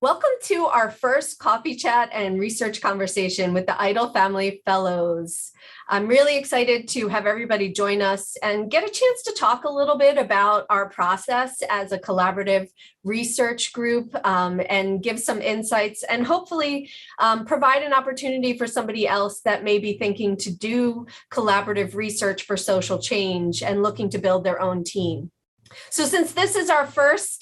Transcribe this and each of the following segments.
Welcome to our first coffee chat and research conversation with the Idle Family Fellows. I'm really excited to have everybody join us and get a chance to talk a little bit about our process as a collaborative research group and give some insights and hopefully provide an opportunity for somebody else that may be thinking to do collaborative research for social change and looking to build their own team. So since this is our first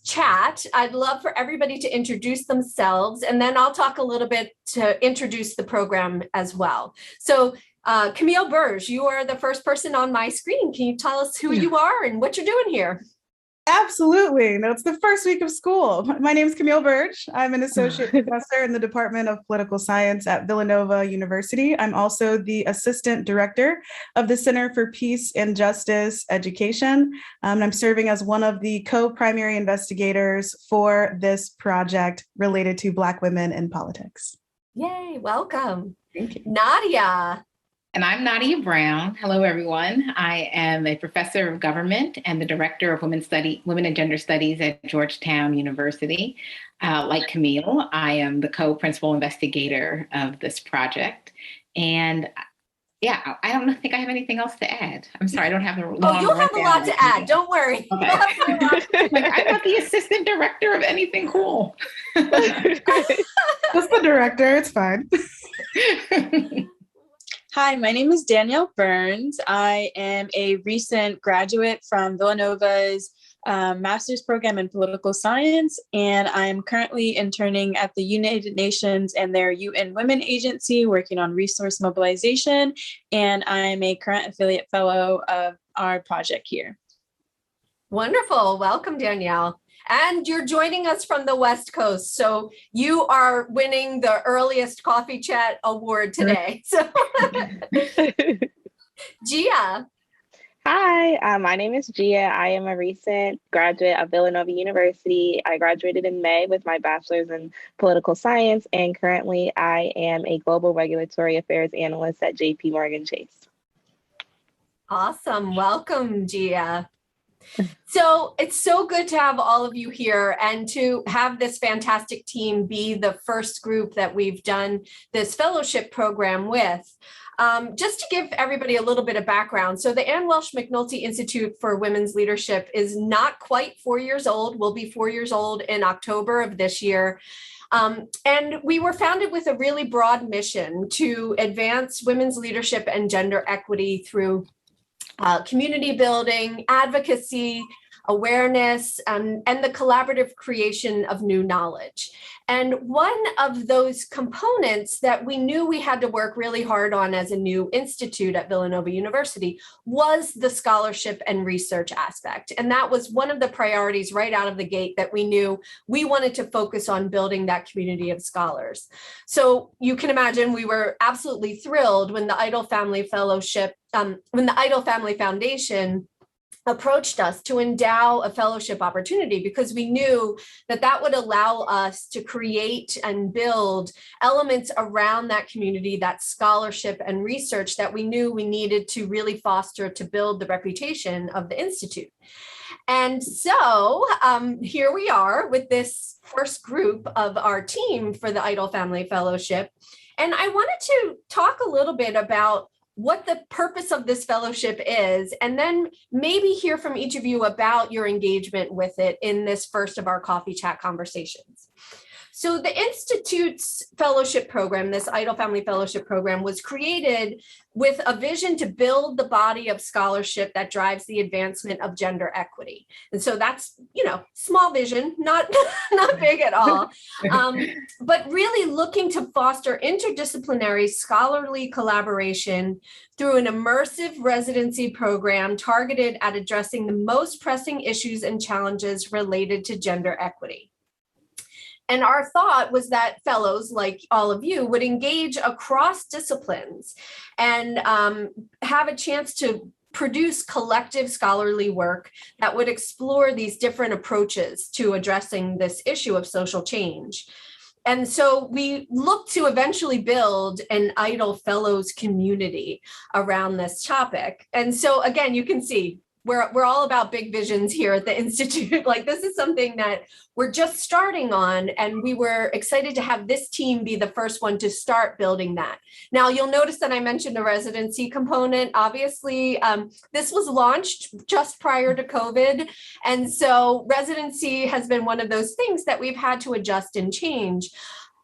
chat, I'd love for everybody to introduce themselves, and then I'll talk a little bit to introduce the program as well. So Camille Burge, you are the first person on my screen. Can you tell us who you are and what you're doing here? Absolutely. No, it's the first week of school. My name is Camille Burge. I'm an associate professor in the Department of Political Science at Villanova University. I'm also the assistant director of the Center for Peace and Justice Education. And I'm serving as one of the co-primary investigators for this project related to Black women in politics. Yay, welcome. Thank you. Nadia. And I'm Nadia Brown. Hello, everyone. I am a professor of government and the director of women and gender studies at Georgetown University. Like Camille, I am the co-principal investigator of this project. And yeah, I don't think I have anything else to add. I'm sorry, I don't have the long you'll have a lot to add. Don't worry. Okay. I'm not the assistant director of anything cool. Just the director, it's fine. Hi, my name is Danielle Burns. I am a recent graduate from Villanova's master's program in political science, and I'm currently interning at the United Nations and their UN Women Agency working on resource mobilization, and I'm a current affiliate fellow of our project here. Wonderful. Welcome, Danielle. And you're joining us from the West Coast. So you are winning the earliest coffee chat award today. So Gia. Hi, my name is Gia. I am a recent graduate of Villanova University. I graduated in May with my bachelor's in political science, and currently I am a global regulatory affairs analyst at JP Morgan Chase. Awesome. Welcome, Gia. So it's so good to have all of you here and to have this fantastic team be the first group that we've done this fellowship program with. Just to give everybody a little bit of background. So the Ann Welsh Mcnulty Institute for Women's Leadership is not quite 4 years old. We'll be 4 years old in October of this year. And we were founded with a really broad mission to advance women's leadership and gender equity through community building, advocacy, awareness, and the collaborative creation of new knowledge. And one of those components that we knew we had to work really hard on as a new institute at Villanova University was the scholarship and research aspect. And that was one of the priorities right out of the gate that we knew we wanted to focus on building that community of scholars. So you can imagine we were absolutely thrilled when the Idle Family Fellowship, when the Idle Family Foundation approached us to endow a fellowship opportunity, because we knew that that would allow us to create and build elements around that community, that scholarship and research that we knew we needed to really foster to build the reputation of the Institute. And so here we are with this first group of our team for the Idle Family Fellowship. And I wanted to talk a little bit about what the purpose of this fellowship is, and then maybe hear from each of you about your engagement with it in this first of our coffee chat conversations. So the Institute's fellowship program, this Idle Family Fellowship program, was created with a vision to build the body of scholarship that drives the advancement of gender equity. And so that's, small vision, not big at all, but really looking to foster interdisciplinary scholarly collaboration through an immersive residency program targeted at addressing the most pressing issues and challenges related to gender equity. And our thought was that fellows like all of you would engage across disciplines and have a chance to produce collective scholarly work that would explore these different approaches to addressing this issue of social change. And so we look to eventually build an Idle Fellows community around this topic. And so again, you can see we're all about big visions here at the Institute. Like, this is something that we're just starting on, and we were excited to have this team be the first one to start building that. Now, you'll notice that I mentioned a residency component. Obviously, this was launched just prior to COVID. And so residency has been one of those things that we've had to adjust and change.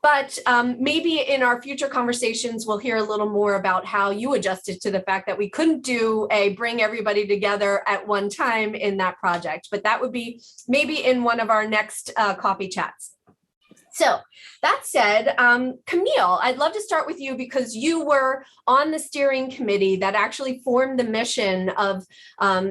But maybe in our future conversations, we'll hear a little more about how you adjusted to the fact that we couldn't do a bring everybody together at one time in that project. But that would be maybe in one of our next coffee chats. So that said, Camille, I'd love to start with you because you were on the steering committee that actually formed the mission of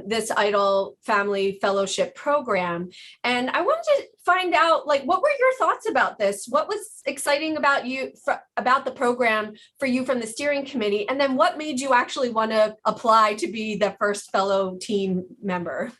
this Idle Family Fellowship program. And I wanted to find out, like, what were your thoughts about this? What was exciting about you, about the program for you from the steering committee? And then what made you actually want to apply to be the first fellow team member?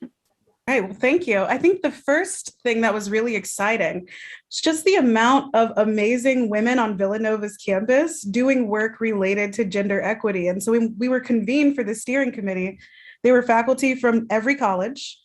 All right, well, thank you. I think the first thing that was really exciting was just the amount of amazing women on Villanova's campus doing work related to gender equity. And so we were convened for the steering committee. They were faculty from every college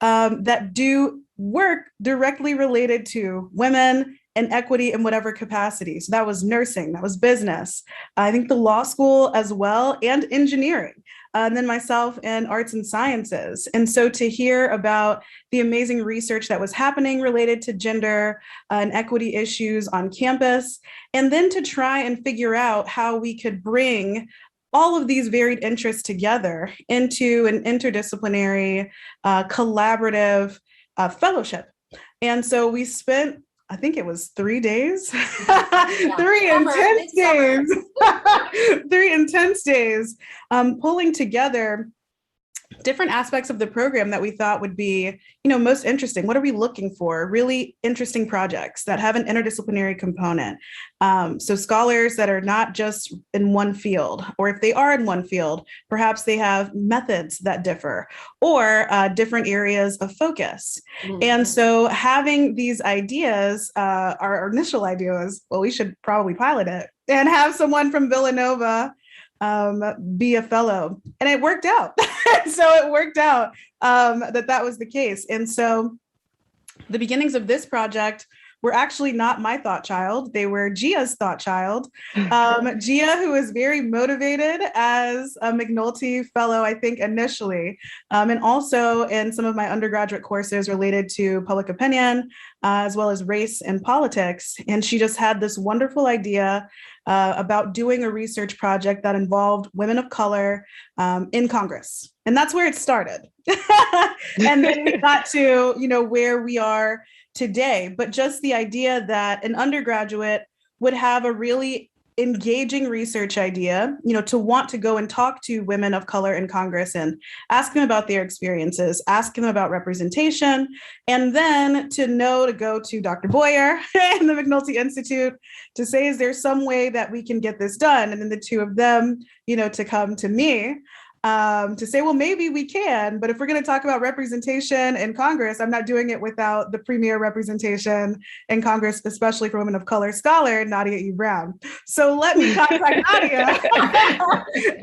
that do work directly related to women and equity in whatever capacity. So that was nursing, that was business, I think the law school as well, and engineering. And then myself in arts and sciences. And so to hear about the amazing research that was happening related to gender and equity issues on campus, and then to try and figure out how we could bring all of these varied interests together into an interdisciplinary, collaborative fellowship. And so we spent, I think it was 3 days, three intense days, pulling together different aspects of the program that we thought would be, most interesting. What are we looking for? Really interesting projects that have an interdisciplinary component. So scholars that are not just in one field, or if they are in one field, perhaps they have methods that differ or different areas of focus. Mm-hmm. And so having these ideas, our initial idea was, well, we should probably pilot it and have someone from Villanova be a fellow. And it worked out. So it worked out that was the case. And so the beginnings of this project were actually not my thought child. They were Gia's thought child. Gia, who was very motivated as a Mcnulty fellow, I think, initially, and also in some of my undergraduate courses related to public opinion, as well as race and politics. And she just had this wonderful idea about doing a research project that involved women of color in Congress. And that's where it started. And then we got to, where we are today. But just the idea that an undergraduate would have a really engaging research idea, to want to go and talk to women of color in Congress and ask them about their experiences, ask them about representation, and then to go to Dr. Boyer and the Mcnulty Institute to say, is there some way that we can get this done? And then the two of them, to come to me to say, well, maybe we can, but if we're going to talk about representation in Congress, I'm not doing it without the premier representation in Congress, especially for women of color scholar, Nadia Brown. So let me contact Nadia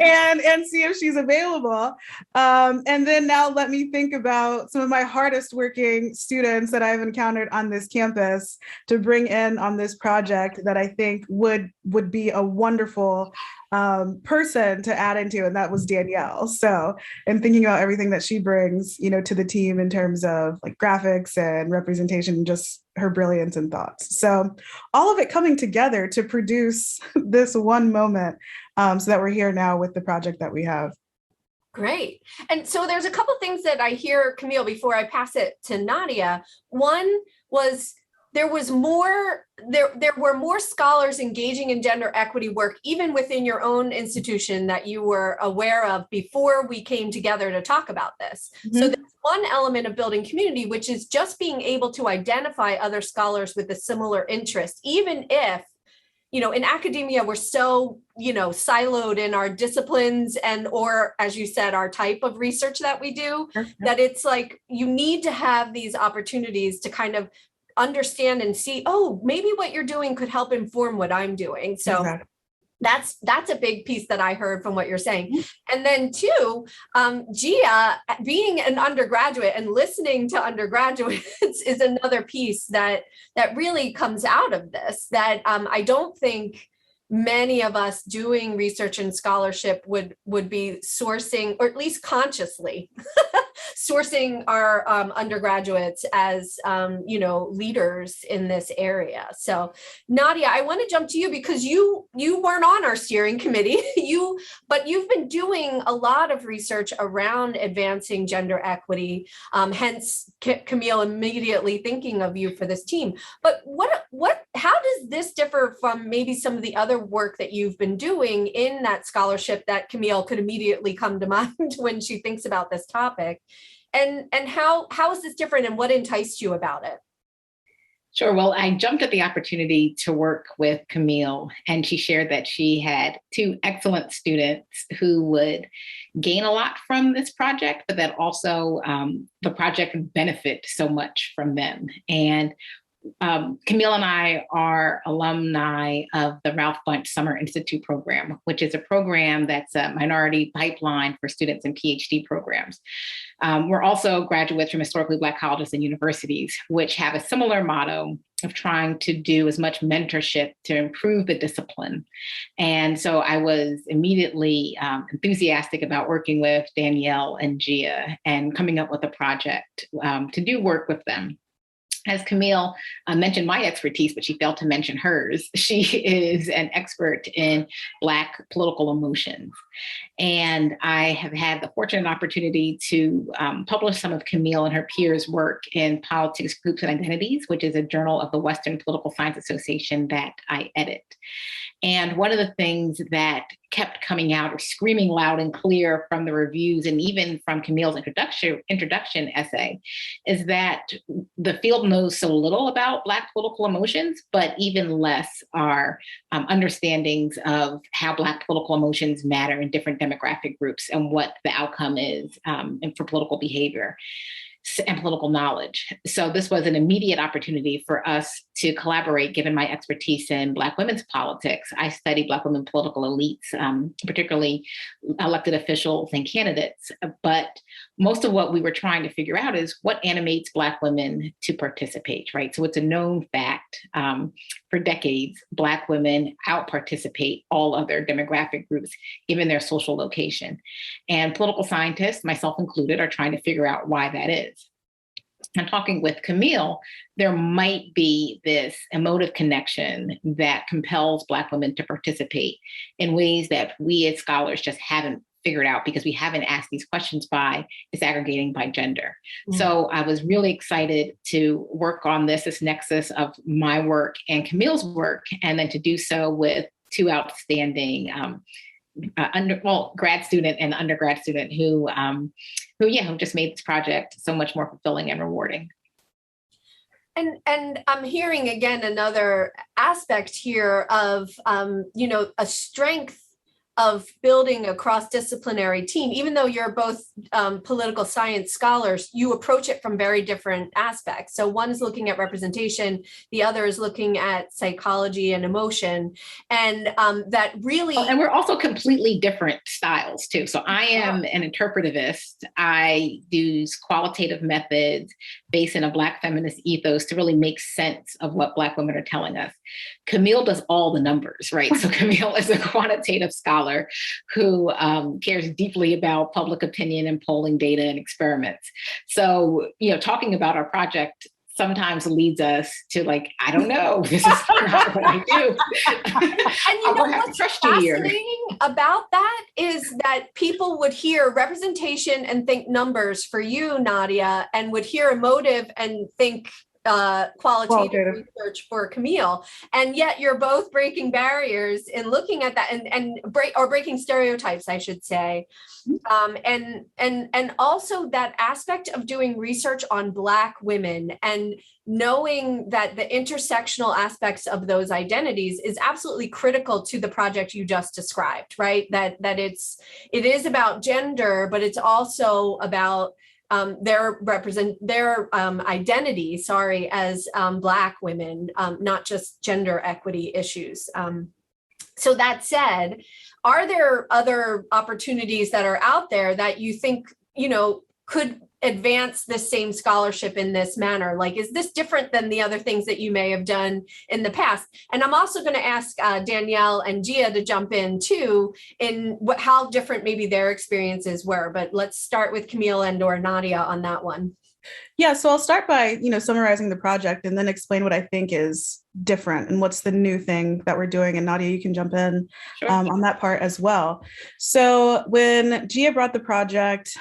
and see if she's available. And then now let me think about some of my hardest working students that I've encountered on this campus to bring in on this project that I think would be a wonderful person to add into, and that was Danielle. So, and thinking about everything that she brings, to the team in terms of like graphics and representation, just her brilliance and thoughts. So all of it coming together to produce this one moment, so that we're here now with the project that we have. Great. And so there's a couple things that I hear, Camille, before I pass it to Nadia. One was there were more scholars engaging in gender equity work, even within your own institution, that you were aware of before we came together to talk about this. Mm-hmm. So there's one element of building community, which is just being able to identify other scholars with a similar interest, even if, in academia, we're so, siloed in our disciplines or, as you said, our type of research that we do, mm-hmm. that it's like you need to have these opportunities to kind of understand and see, oh, maybe what you're doing could help inform what I'm doing. So exactly. That's a big piece that I heard from what you're saying. And then two, Gia, being an undergraduate and listening to undergraduates is another piece that really comes out of this, that I don't think many of us doing research and scholarship would be sourcing, or at least consciously sourcing our undergraduates as leaders in this area. So Nadia, I want to jump to you because you weren't on our steering committee, but you've been doing a lot of research around advancing gender equity, hence Camille immediately thinking of you for this team. But how does this differ from maybe some of the other work that you've been doing in that scholarship that Camille could immediately come to mind when she thinks about this topic? And how is this different, and what enticed you about it? Sure. Well, I jumped at the opportunity to work with Camille, and she shared that she had two excellent students who would gain a lot from this project, but that also the project would benefit so much from them. And Camille and I are alumni of the Ralph Bunche Summer Institute program, which is a program that's a minority pipeline for students in PhD programs. We're also graduates from historically Black colleges and universities, which have a similar motto of trying to do as much mentorship to improve the discipline. And so I was immediately enthusiastic about working with Danielle and Gia and coming up with a project to do work with them. As Camille mentioned my expertise, but she failed to mention hers. She is an expert in Black political emotions. And I have had the fortunate opportunity to publish some of Camille and her peers' work in Politics, Groups, and Identities, which is a journal of the Western Political Science Association that I edit. And one of the things that kept coming out or screaming loud and clear from the reviews and even from Camille's introduction essay is that the field knows so little about Black political emotions, but even less are understandings of how Black political emotions matter in different demographic groups and what the outcome is for political behavior and political knowledge. So this was an immediate opportunity for us to collaborate, given my expertise in Black women's politics. I study Black women political elites, particularly elected officials and candidates. But most of what we were trying to figure out is what animates Black women to participate, right? So it's a known fact for decades, Black women out-participate all other demographic groups, given their social location. And political scientists, myself included, are trying to figure out why that is. And talking with Camille, there might be this emotive connection that compels Black women to participate in ways that we as scholars just haven't figured out because we haven't asked these questions by disaggregating by gender. Mm-hmm. So I was really excited to work on this nexus of my work and Camille's work, and then to do so with two outstanding grad student and undergrad student who just made this project so much more fulfilling and rewarding. And I'm hearing again another aspect here of a strength of building a cross-disciplinary team. Even though you're both political science scholars, you approach it from very different aspects. So one is looking at representation, the other is looking at psychology and emotion. And that really... and we're also completely different styles too. So I am an interpretivist. I use qualitative methods based in a Black feminist ethos to really make sense of what Black women are telling us. Camille does all the numbers, right? So Camille is a quantitative scholar who cares deeply about public opinion and polling data and experiments. So, talking about our project sometimes leads us to I don't know, this is not what I do. And what's fascinating about that is that people would hear representation and think numbers for you, Nadia, and would hear emotive and think qualitative research for Camille, and yet you're both breaking barriers in looking at that and breaking stereotypes, I should say, and also that aspect of doing research on Black women and knowing that the intersectional aspects of those identities is absolutely critical to the project you just described, right? That it is about gender, but it's also about their identity, as Black women, not just gender equity issues. So that said, are there other opportunities that are out there that you think, could advance the same scholarship in this manner? Like, is this different than the other things that you may have done in the past? And I'm also going to ask Danielle and Gia to jump in too, in how different maybe their experiences were. But let's start with Camille and or Nadia on that one. Yeah, so I'll start by, summarizing the project and then explain what I think is different and what's the new thing that we're doing. And Nadia, you can jump in on that part as well. So when Gia brought the project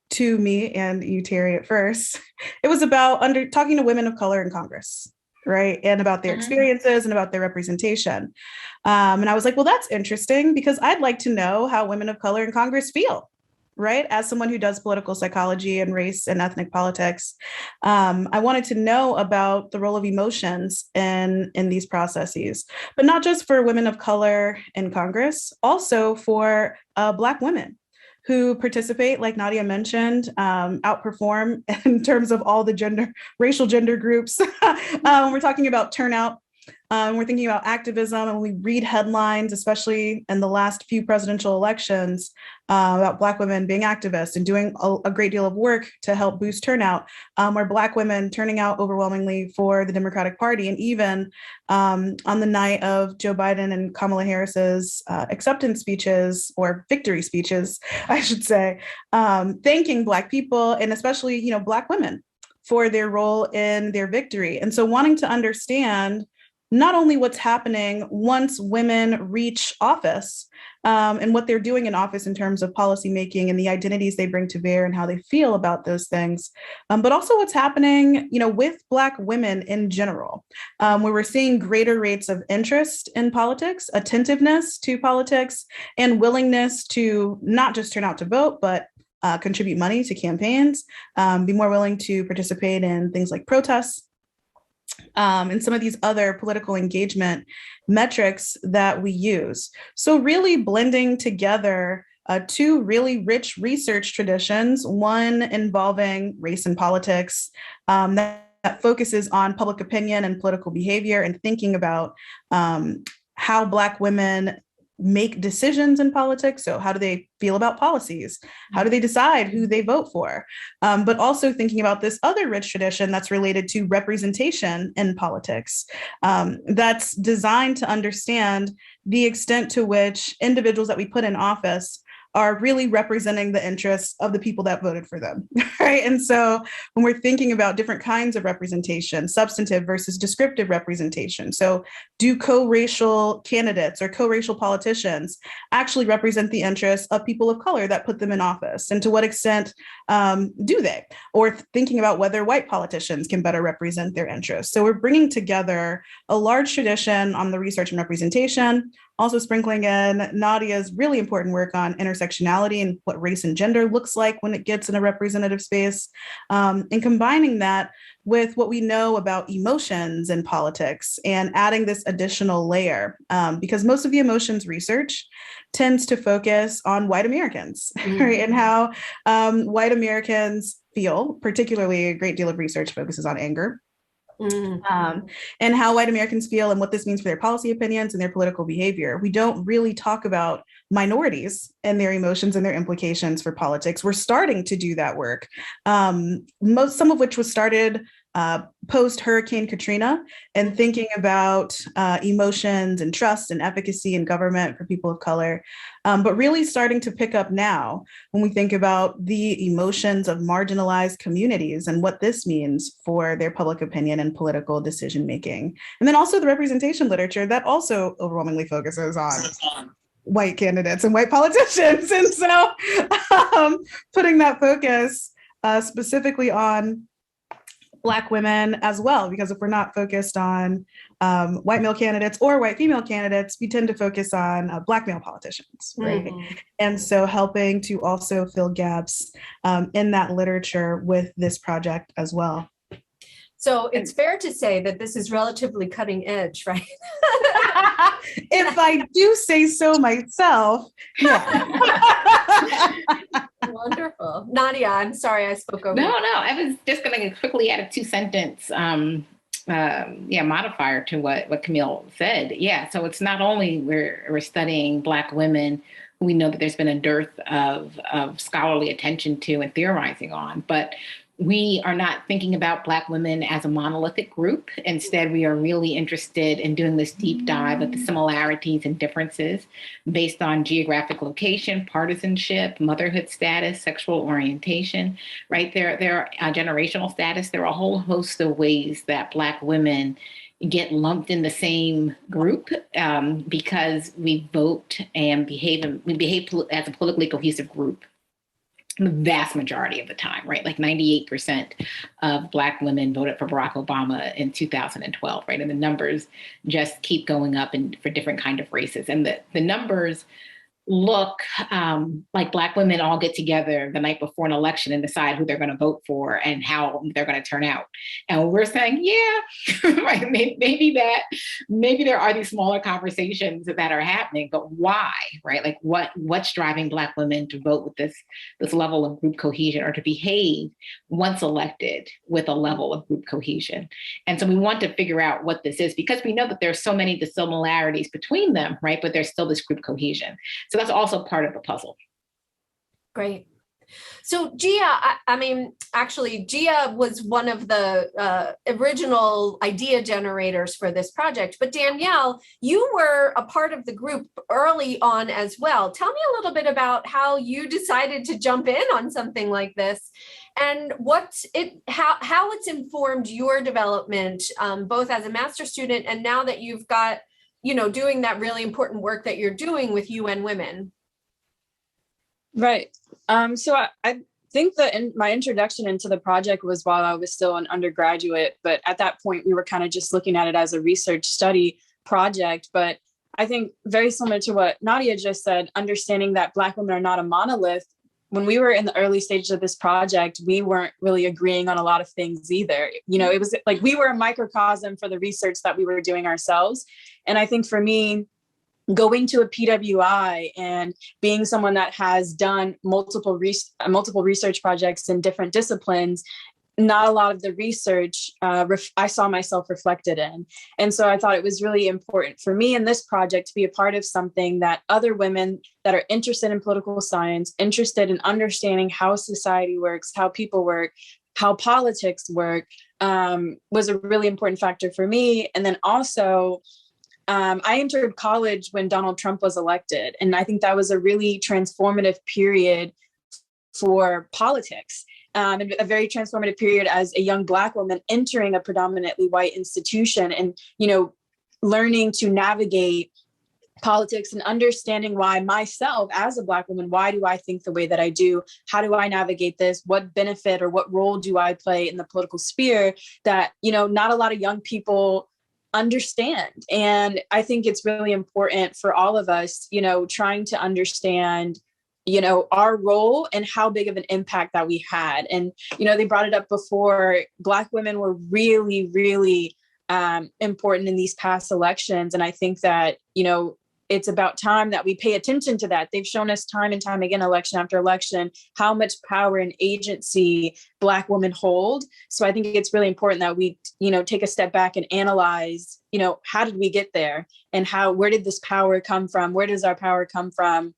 to me and you, Terry, at first, it was about talking to women of color in Congress, right? And about their experiences and about their representation. And I was like, well, that's interesting because I'd like to know how women of color in Congress feel. Right? As someone who does political psychology and race and ethnic politics, I wanted to know about the role of emotions in these processes, but not just for women of color in Congress, also for Black women who participate, like Nadia mentioned, outperform in terms of all the racial gender groups. We're talking about turnout. We're thinking about activism, and we read headlines, especially in the last few presidential elections, about Black women being activists and doing a great deal of work to help boost turnout, where Black women turning out overwhelmingly for the Democratic Party. And even on the night of Joe Biden and Kamala Harris's acceptance speeches, or victory speeches, I should say, thanking Black people and especially, Black women for their role in their victory. And so wanting to understand not only what's happening once women reach office and what they're doing in office in terms of policymaking and the identities they bring to bear and how they feel about those things, but also what's happening, with Black women in general, where we're seeing greater rates of interest in politics, attentiveness to politics, and willingness to not just turn out to vote, but contribute money to campaigns, be more willing to participate in things like protests, and some of these other political engagement metrics that we use. So really blending together two really rich research traditions, one involving race and politics that focuses on public opinion and political behavior and thinking about how Black women make decisions in politics. So how do they feel about policies? How do they decide who they vote for? But also thinking about this other rich tradition that's related to representation in politics, that's designed to understand the extent to which individuals that we put in office are really representing the interests of the people that voted for them, right? And so when we're thinking about different kinds of representation, substantive versus descriptive representation, so do co-racial candidates or co-racial politicians actually represent the interests of people of color that put them in office? And to what extent do they? Or thinking about whether white politicians can better represent their interests. So we're bringing together a large tradition on the research and representation, also sprinkling in Nadia's really important work on intersectionality and what race and gender looks like when it gets in a representative space, and combining that with what we know about emotions in politics and adding this additional layer, because most of the emotions research tends to focus on white Americans, right? And how white Americans feel. Particularly, a great deal of research focuses on anger. And how white Americans feel and what this means for their policy opinions and their political behavior. We don't really talk about minorities and their emotions and their implications for politics. We're starting to do that work, some of which was started post Hurricane Katrina, and thinking about emotions and trust and efficacy in government for people of color, but really starting to pick up now when we think about the emotions of marginalized communities and what this means for their public opinion and political decision making. And then also the representation literature that also overwhelmingly focuses on white candidates and white politicians. And so putting that focus specifically on Black women as well, because if we're not focused on white male candidates or white female candidates, we tend to focus on Black male politicians, right? And so helping to also fill gaps in that literature with this project as well. So it's fair to say that this is relatively cutting edge, right? If I do say so myself, yeah. Wonderful. Nadia, I'm sorry I spoke over. No, I was just going to quickly add a 2-sentence modifier to what Camille said. Yeah, so it's not only we're studying Black women who we know that there's been a dearth of scholarly attention to and theorizing on, but we are not thinking about Black women as a monolithic group. Instead, we are really interested in doing this deep dive of the similarities and differences based on geographic location, partisanship, motherhood status, sexual orientation, right? There are generational status. There are a whole host of ways that Black women get lumped in the same group because we vote and behave as a politically cohesive group the vast majority of the time, right? Like 98% of Black women voted for Barack Obama in 2012, right? And the numbers just keep going up for different kind of races. And the numbers look like Black women all get together the night before an election and decide who they're going to vote for and how they're going to turn out. And we're saying, yeah, right, maybe there are these smaller conversations that are happening, but why, right? Like what's driving Black women to vote with this level of group cohesion or to behave once elected with a level of group cohesion? And so we want to figure out what this is because we know that there's so many dissimilarities between them, right? But there's still this group cohesion. So that's also part of the puzzle. Great. So Gia, actually, Gia was one of the original idea generators for this project, but Danielle, you were a part of the group early on as well. Tell me a little bit about how you decided to jump in on something like this and how it's informed your development, both as a master's student and now that you've got, doing that really important work that you're doing with UN Women. Right. So I think that my introduction into the project was while I was still an undergraduate, but at that point we were kind of just looking at it as a research study project. But I think very similar to what Nadia just said, understanding that Black women are not a monolith. When we were in the early stages of this project, we weren't really agreeing on a lot of things either. It was like we were a microcosm for the research that we were doing ourselves. And I think for me, going to a PWI and being someone that has done multiple research projects in different disciplines, not a lot of the research I saw myself reflected in. And so I thought it was really important for me in this project to be a part of something that other women that are interested in political science, interested in understanding how society works, how people work, how politics work, was a really important factor for me. And then also, I entered college when Donald Trump was elected, and I think that was a really transformative period for politics, and a very transformative period as a young Black woman entering a predominantly white institution and, learning to navigate politics and understanding why myself as a Black woman, why do I think the way that I do? How do I navigate this? What benefit or what role do I play in the political sphere that, not a lot of young people understand. And I think it's really important for all of us, trying to understand, our role and how big of an impact that we had. And, they brought it up before, Black women were really, really important in these past elections. And I think that, it's about time that we pay attention to that. They've shown us time and time again, election after election, how much power and agency Black women hold. So I think it's really important that we, take a step back and analyze, how did we get there and where did this power come from? Where does our power come from?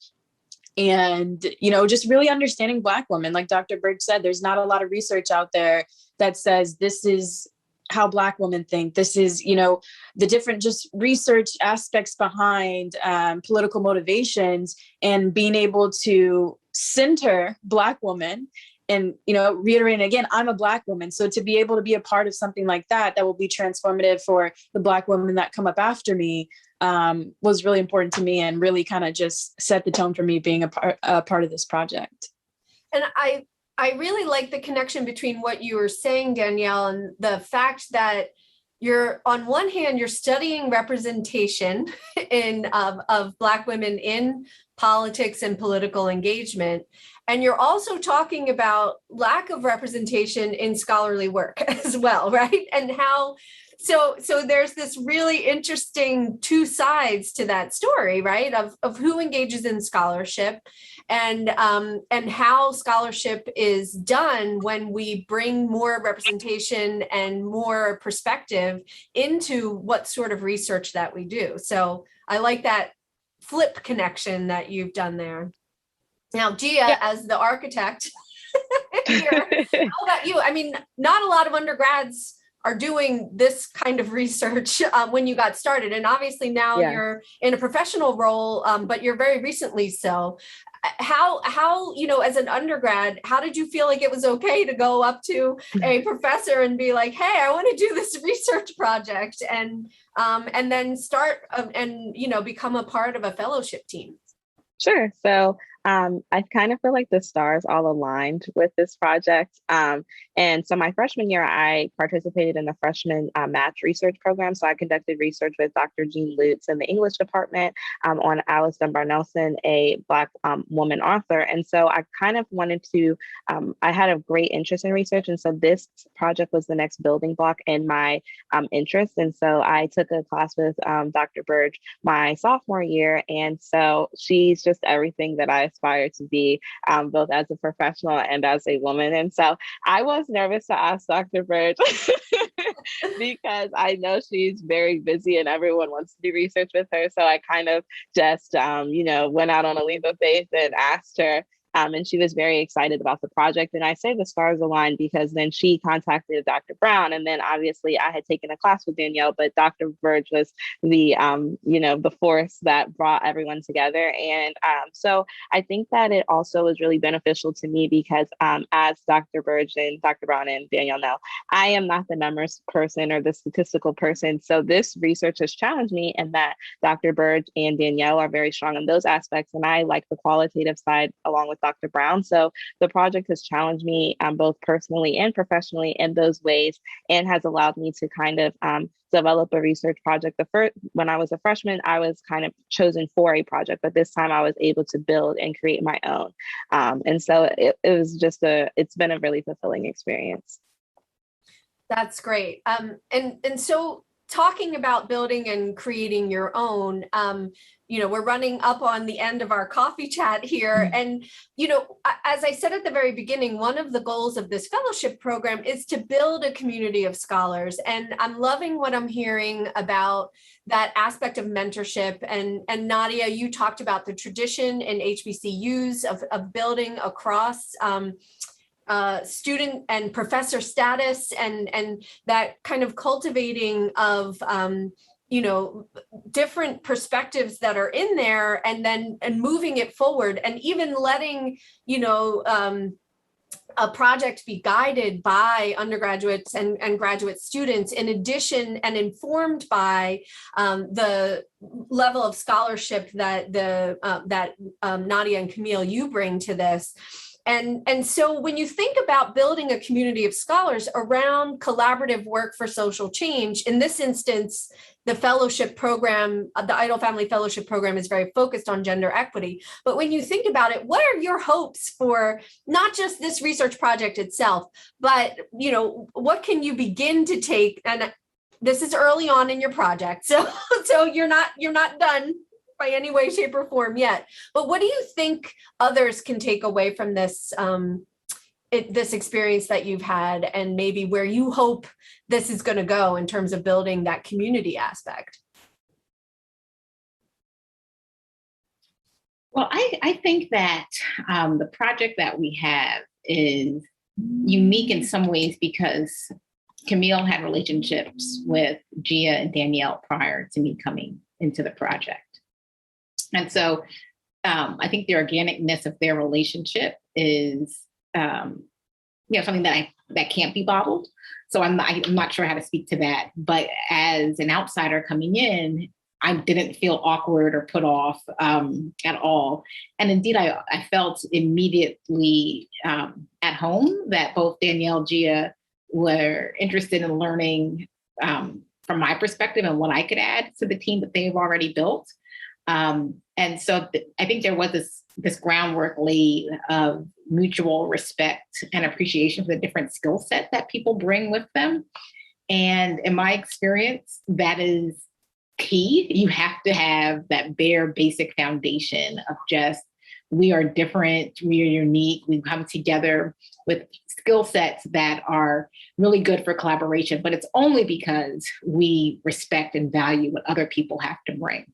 And, just really understanding Black women, like Dr. Burge said, there's not a lot of research out there that says this is how Black women think. This is, the different just research aspects behind political motivations and being able to center Black women and, reiterating again, I'm a Black woman. So to be able to be a part of something like that will be transformative for the Black women that come up after me was really important to me and really kind of just set the tone for me being a part of this project. And I really like the connection between what you were saying, Danielle, and the fact that you're, on one hand, you're studying representation of Black women in politics and political engagement. And you're also talking about lack of representation in scholarly work as well, right? And how So there's this really interesting two sides to that story, right? Of who engages in scholarship and how scholarship is done when we bring more representation and more perspective into what sort of research that we do. So I like that flip connection that you've done there. Now, Gia, as the architect here, how about you? I mean, not a lot of undergrads are doing this kind of research when you got started. And obviously now you're in a professional role, but you're very recently so. How, you know, as an undergrad, how did you feel like it was okay to go up to a professor and be like, hey, I want to do this research project and then start and, you know, become a part of a fellowship team? Sure. So I kind of feel like the stars all aligned with this project. And so my freshman year, I participated in the freshman match research program. So I conducted research with Dr. Jean Lutz in the English department on Alice Dunbar Nelson, a Black woman author. And so I kind of wanted to, I had a great interest in research. And so this project was the next building block in my interest. And so I took a class with Dr. Burge my sophomore year. And so she's just everything that I aspire to be, both as a professional and as a woman. And so I was nervous to ask Dr. Burge because I know she's very busy and everyone wants to do research with her. So I kind of just, went out on a leap of faith and asked her. And she was very excited about the project. And I say the stars aligned because then she contacted Dr. Brown. And then obviously I had taken a class with Danielle, but Dr. Burge was the force that brought everyone together. And so I think that it also was really beneficial to me because as Dr. Burge and Dr. Brown and Danielle know, I am not the numbers person or the statistical person. So this research has challenged me in that Dr. Burge and Danielle are very strong in those aspects. And I like the qualitative side along with Dr. Brown. So the project has challenged me both personally and professionally in those ways and has allowed me to kind of develop a research project. When I was a freshman, I was kind of chosen for a project, but this time I was able to build and create my own. And so it was just it's been a really fulfilling experience. That's great. And so talking about building and creating your own, we're running up on the end of our coffee chat here. And, as I said at the very beginning, one of the goals of this fellowship program is to build a community of scholars. And I'm loving what I'm hearing about that aspect of mentorship. And Nadia, you talked about the tradition in HBCUs of building across student and professor status and that kind of cultivating of different perspectives that are in there and moving it forward and even letting a project be guided by undergraduates and graduate students in addition and informed by the level of scholarship that Nadia and Camille you bring to this. And so when you think about building a community of scholars around collaborative work for social change, in this instance, the fellowship program, the Idle Family Fellowship Program is very focused on gender equity. But when you think about it, what are your hopes for not just this research project itself, but, what can you begin to take? And this is early on in your project. So you're not done by any way, shape, or form yet. But what do you think others can take away from this this experience that you've had, and maybe where you hope this is going to go in terms of building that community aspect? Well, I think that the project that we have is unique in some ways because Camille had relationships with Gia and Danielle prior to me coming into the project. And so I think the organicness of their relationship is, something that can't be bottled. So I'm not sure how to speak to that. But as an outsider coming in, I didn't feel awkward or put off at all. And indeed, I felt immediately at home that both Danielle and Gia were interested in learning from my perspective and what I could add to the team that they've already built. And so I think there was this groundwork laid of mutual respect and appreciation for the different skill set that people bring with them. And in my experience, that is key. You have to have that bare basic foundation of just, we are different, we are unique, we come together with skill sets that are really good for collaboration, but it's only because we respect and value what other people have to bring.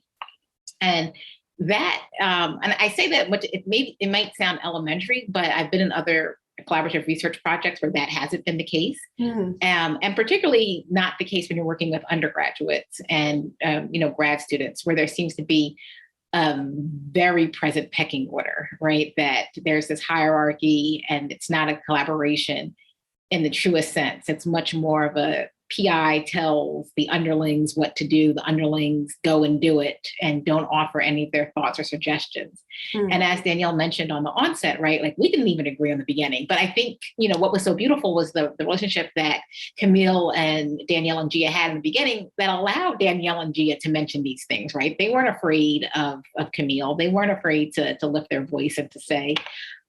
And that, and I say that much, it might sound elementary, but I've been in other collaborative research projects where that hasn't been the case. And particularly not the case when you're working with undergraduates and, grad students, where there seems to be very present pecking order, right? That there's this hierarchy and it's not a collaboration in the truest sense. It's much more of a PI tells the underlings what to do. The underlings go and do it and don't offer any of their thoughts or suggestions. And as Danielle mentioned on the onset, right, like we didn't even agree on the beginning. But I think, what was so beautiful was the relationship that Camille and Danielle and Gia had in the beginning that allowed Danielle and Gia to mention these things, right? They weren't afraid of Camille. They weren't afraid to lift their voice and to say,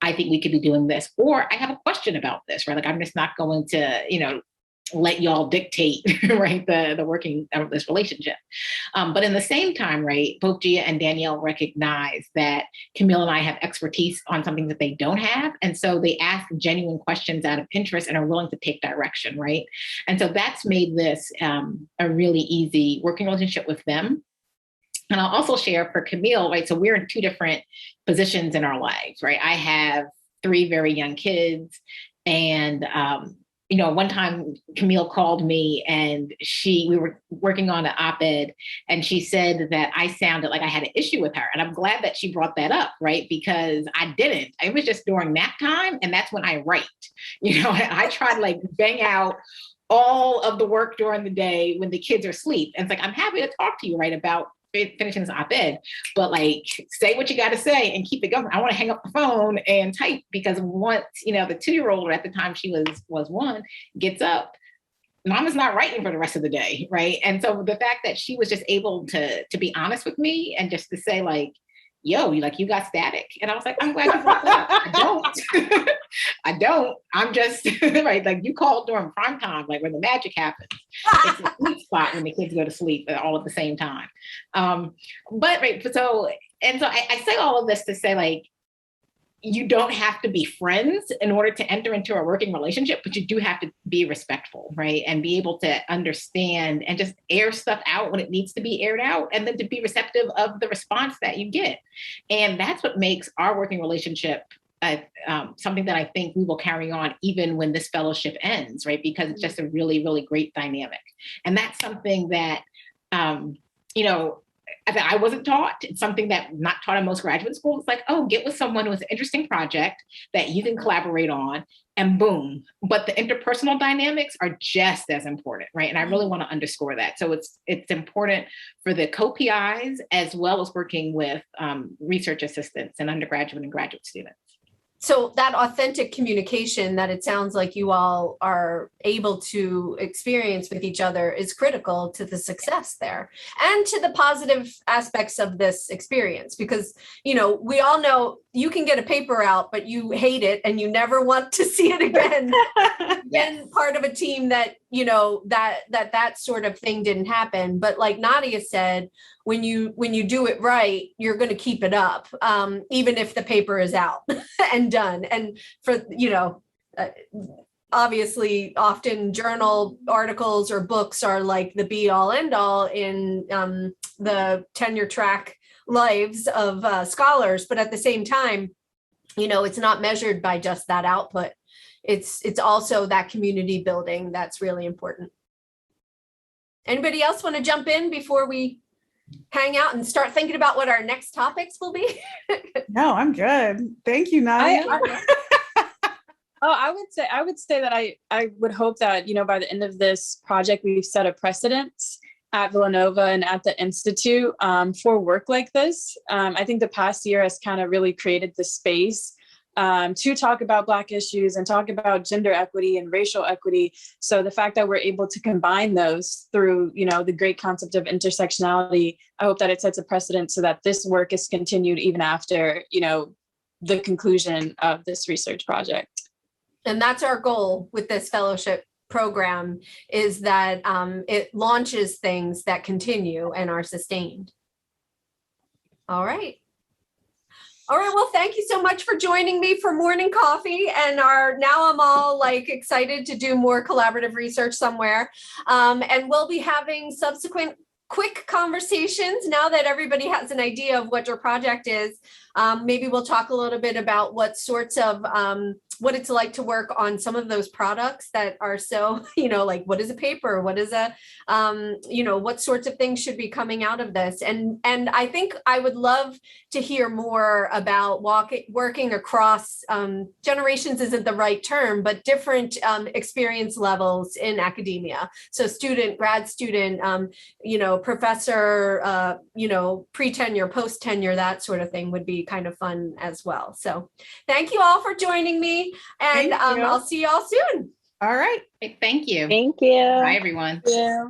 I think we could be doing this, or I have a question about this, right? Like I'm just not going to, let y'all dictate, right, the working of this relationship. But in the same time, right, both Gia and Danielle recognize that Camille and I have expertise on something that they don't have. And so they ask genuine questions out of interest and are willing to take direction, right? And so that's made this a really easy working relationship with them. And I'll also share for Camille, right, so we're in two different positions in our lives, right? I have 3 very young kids and, one time Camille called me and we were working on an op-ed and she said that I sounded like I had an issue with her. And I'm glad that she brought that up, right? Because I didn't. It was just during nap time. And that's when I write. I try to like bang out all of the work during the day when the kids are asleep. And it's like, I'm happy to talk to you, right, about finishing this op-ed, but like say what you got to say and keep it going. I want to hang up the phone and type because once the 2-year-old, or at the time she was 1, gets up, mama's not writing for the rest of the day, right? And so the fact that she was just able to be honest with me and just to say like, yo, you got static. And I was like, I'm glad you brought that up. I don't. I'm just, right, like you called during prime time, like when the magic happens. It's a sweet spot when the kids go to sleep all at the same time. But, right, so I say all of this to say, like, you don't have to be friends in order to enter into a working relationship, but you do have to be respectful, right? And be able to understand and just air stuff out when it needs to be aired out, and then to be receptive of the response that you get. And that's what makes our working relationship something that I think we will carry on even when this fellowship ends, right? Because it's just a really, really great dynamic. And that's something that, I wasn't taught. It's something that not taught in most graduate schools. It's like, oh, get with someone with an interesting project that you can collaborate on and boom. But the interpersonal dynamics are just as important, right? And I really want to underscore that. So it's important for the co-PIs as well as working with research assistants and undergraduate and graduate students. So that authentic communication that it sounds like you all are able to experience with each other is critical to the success there and to the positive aspects of this experience, because, we all know you can get a paper out, but you hate it and you never want to see it again. Then part of a team that, that sort of thing didn't happen. But like Nadia said, when you do it right, you're going to keep it up, even if the paper is out and done. And for, obviously often journal articles or books are like the be all end all in the tenure track lives of scholars. But at the same time, it's not measured by just that output. It's also that community building that's really important. Anybody else want to jump in before we hang out and start thinking about what our next topics will be? No, I'm good. Thank you, Nadia. I would say that I would hope that, by the end of this project, we've set a precedence at Villanova and at the Institute for work like this. I think the past year has kind of really created the space to talk about Black issues and talk about gender equity and racial equity. So the fact that we're able to combine those through, the great concept of intersectionality, I hope that it sets a precedent so that this work is continued even after, the conclusion of this research project. And that's our goal with this fellowship program is that it launches things that continue and are sustained. All right. All right, well, thank you so much for joining me for morning coffee, and now I'm all like excited to do more collaborative research somewhere. And we'll be having subsequent quick conversations now that everybody has an idea of what your project is. Maybe we'll talk a little bit about what sorts of what it's like to work on some of those products that are so, like what is a paper? What is a, what sorts of things should be coming out of this? And I think I would love to hear more about working across generations isn't the right term, but different experience levels in academia. So student, grad student, professor, pre-tenure, post-tenure, that sort of thing would be kind of fun as well. So thank you all for joining me, and I'll see you all soon. All right. Thank you. Thank you. Bye, everyone. Yeah.